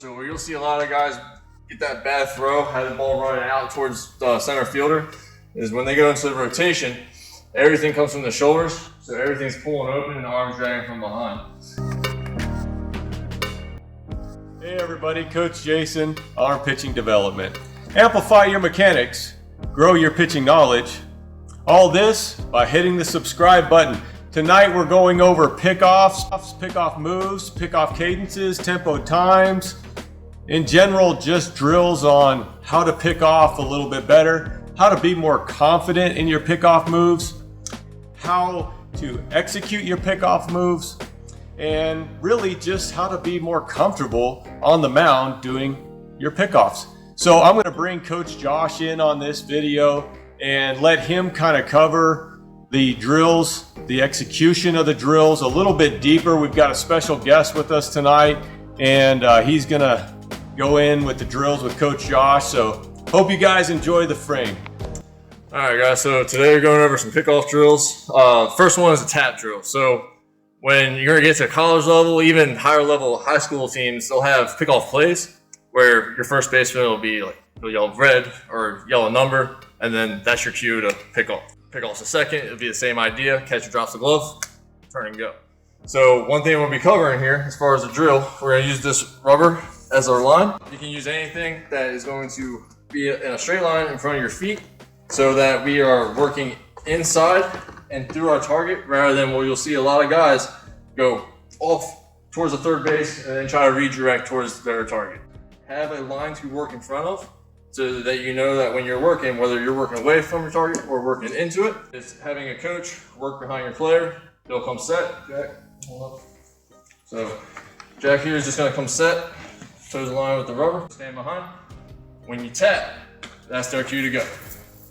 So where you'll see a lot of guys get that bad throw, have the ball running out towards the center fielder, is when they go into the rotation, everything comes from the shoulders, so everything's pulling open and the arms dragging from behind. Hey everybody, Coach Jason, Arm Pitching Development. Amplify your mechanics, grow your pitching knowledge. All this by hitting the subscribe button. Tonight we're going over pickoffs, pickoff moves, pickoff cadences, tempo times. In general, just drills on how to pick off a little bit better, how to be more confident in your pickoff moves, how to execute your pickoff moves, and really just how to be more comfortable on the mound doing your pickoffs. So I'm going to bring Coach Josh in on this video and let him kind of cover the drills, the execution of the drills a little bit deeper. We've got a special guest with us tonight, and he's going to go in with the drills with Coach Josh. So hope you guys enjoy the frame. All right, guys, so today we're going over some pickoff drills. First one is a tap drill. So when you're going to get to college level, even higher level high school teams, they'll have pickoff plays where your first baseman will be like a yellow red or yellow number, and then that's your cue to pick off. Pickoff's a second, it'll be the same idea. Catcher drops the glove, turn and go. So one thing we'll be covering here as far as the drill, we're going to use this rubber as our line. You can use anything that is going to be in a straight line in front of your feet so that we are working inside and through our target rather than what you'll see a lot of guys go off towards the third base and then try to redirect towards their target. Have a line to work in front of so that you know that when you're working, whether you're working away from your target or working into it, it's having a coach work behind your player. They'll come set. Jack, hold up. So Jack here is just going to come set, toes the line with the rubber, stand behind. When you tap, that's their cue to go.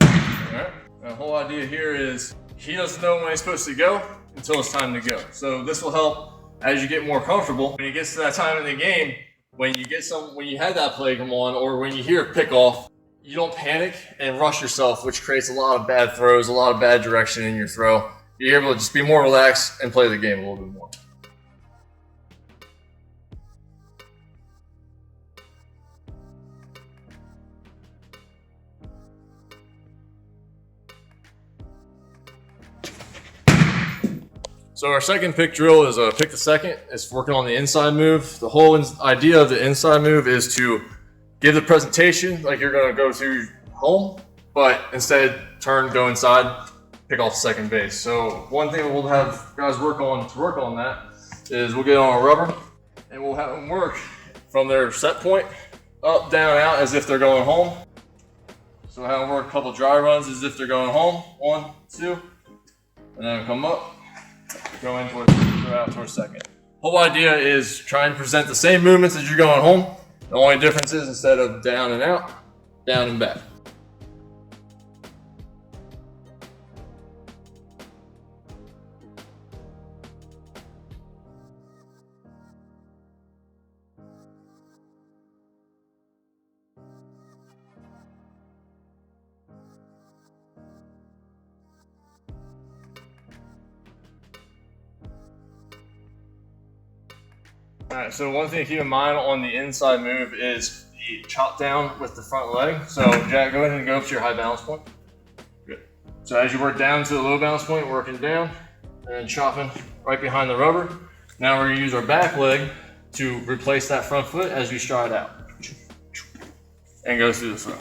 All right? The whole idea here is he doesn't know when he's supposed to go until it's time to go. So this will help as you get more comfortable. When it gets to that time in the game, when you have that play come on, or when you hear a pickoff, you don't panic and rush yourself, which creates a lot of bad throws, a lot of bad direction in your throw. You're able to just be more relaxed and play the game a little bit more. So our second pick drill is a pick the second. It's working on the inside move. The whole idea of the inside move is to give the presentation like you're going to go to home, but instead go inside, pick off second base. So one thing we'll have guys work on that is we'll get on a rubber and we'll have them work from their set point up, down, out as if they're going home. So we'll have them work a couple dry runs as if they're going home. 1, 2, and then come up. Go in towards, go out towards second. Whole idea is try and present the same movements as you're going home. The only difference is instead of down and out, down and back. All right, so one thing to keep in mind on the inside move is the chop down with the front leg. So Jack, go ahead and go up to your high balance point. Good. So as you work down to the low balance point, working down and chopping right behind the rubber. Now we're gonna use our back leg to replace that front foot as we stride out and go through the throw.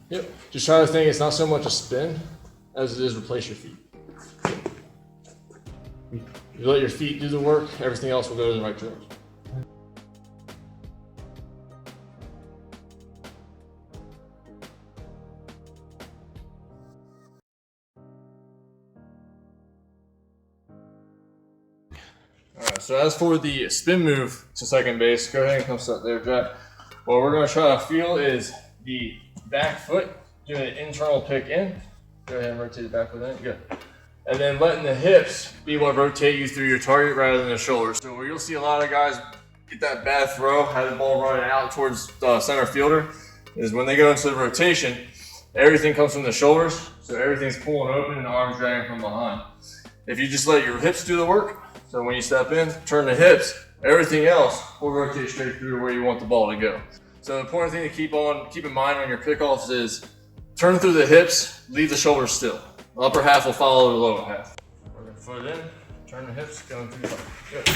Yep. Just try to think it's not so much a spin as it is replace your feet. You let your feet do the work, everything else will go in the right direction. Alright, so as for the spin move to second base, go ahead and come set there, Jack. What we're going to try to feel is the back foot, doing an internal pick in. Go ahead and rotate the back foot in. Good. And then letting the hips be what rotate you through your target rather than the shoulders. So where you'll see a lot of guys get that bad throw, have the ball running out towards the center fielder, is when they go into the rotation, everything comes from the shoulders, so everything's pulling open and the arms dragging from behind. If you just let your hips do the work, so when you step in, turn the hips, everything else will rotate straight through where you want the ball to go. So the important thing to keep in mind on your pickoffs is turn through the hips, leave the shoulders still. The upper half will follow the lower half. Work your foot in, turn the hips, going through the good.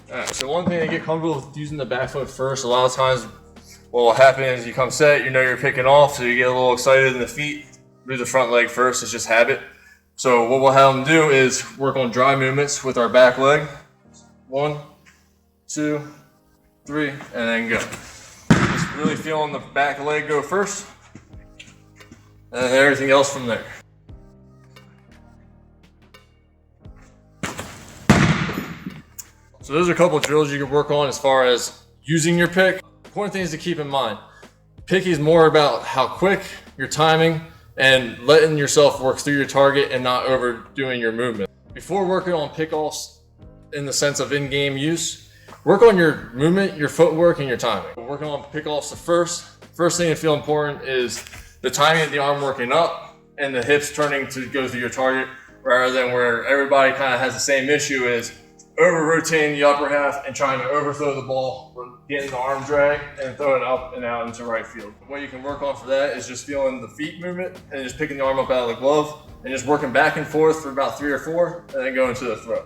Alright, so one thing to get comfortable with using the back foot first, a lot of times what will happen is you come set, you know you're picking off, so you get a little excited in the feet, do the front leg first, it's just habit. So what we'll have them do is work on dry movements with our back leg. 1, 2, 3, and then go. Just really feeling the back leg go first, and then everything else from there. So those are a couple of drills you can work on as far as using your pick. Important things to keep in mind. Picking is more about how quick, your timing, and letting yourself work through your target and not overdoing your movement. Before working on pickoffs in the sense of in-game use, work on your movement, your footwork, and your timing. Working on pickoffs first thing to feel important is the timing of the arm working up and the hips turning to go through your target, rather than where everybody kind of has the same issue is over-rotating the upper half and trying to overthrow the ball, getting the arm drag and throwing it up and out into right field. What you can work on for that is just feeling the feet movement and just picking the arm up out of the glove and just working back and forth for about 3 or 4 and then going to the throw.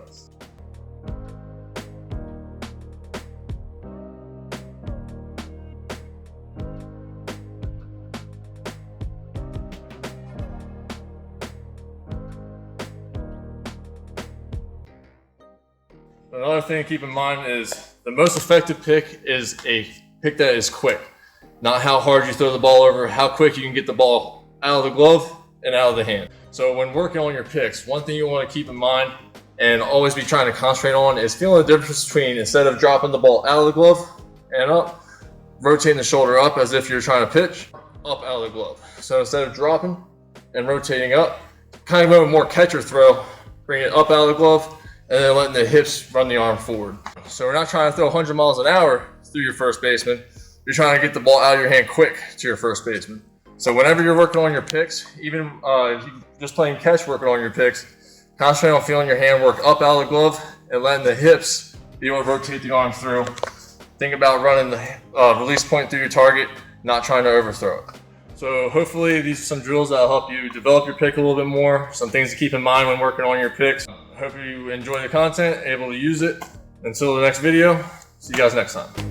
Another thing to keep in mind is the most effective pick is a pick that is quick. Not how hard you throw the ball over, how quick you can get the ball out of the glove and out of the hand. So when working on your picks, one thing you want to keep in mind and always be trying to concentrate on is feeling the difference between, instead of dropping the ball out of the glove and up, rotating the shoulder up as if you're trying to pitch, up out of the glove. So instead of dropping and rotating up, kind of go more catcher throw, bring it up out of the glove, and then letting the hips run the arm forward. So we're not trying to throw 100 miles an hour through your first baseman. You're trying to get the ball out of your hand quick to your first baseman. So whenever you're working on your picks, even if you're just playing catch working on your picks, concentrate on feeling your hand work up out of the glove and letting the hips be able to rotate the arm through. Think about running the release point through your target, not trying to overthrow it. So hopefully these are some drills that'll help you develop your pick a little bit more, some things to keep in mind when working on your picks. Hope you enjoy the content, able to use it. Until the next video, see you guys next time.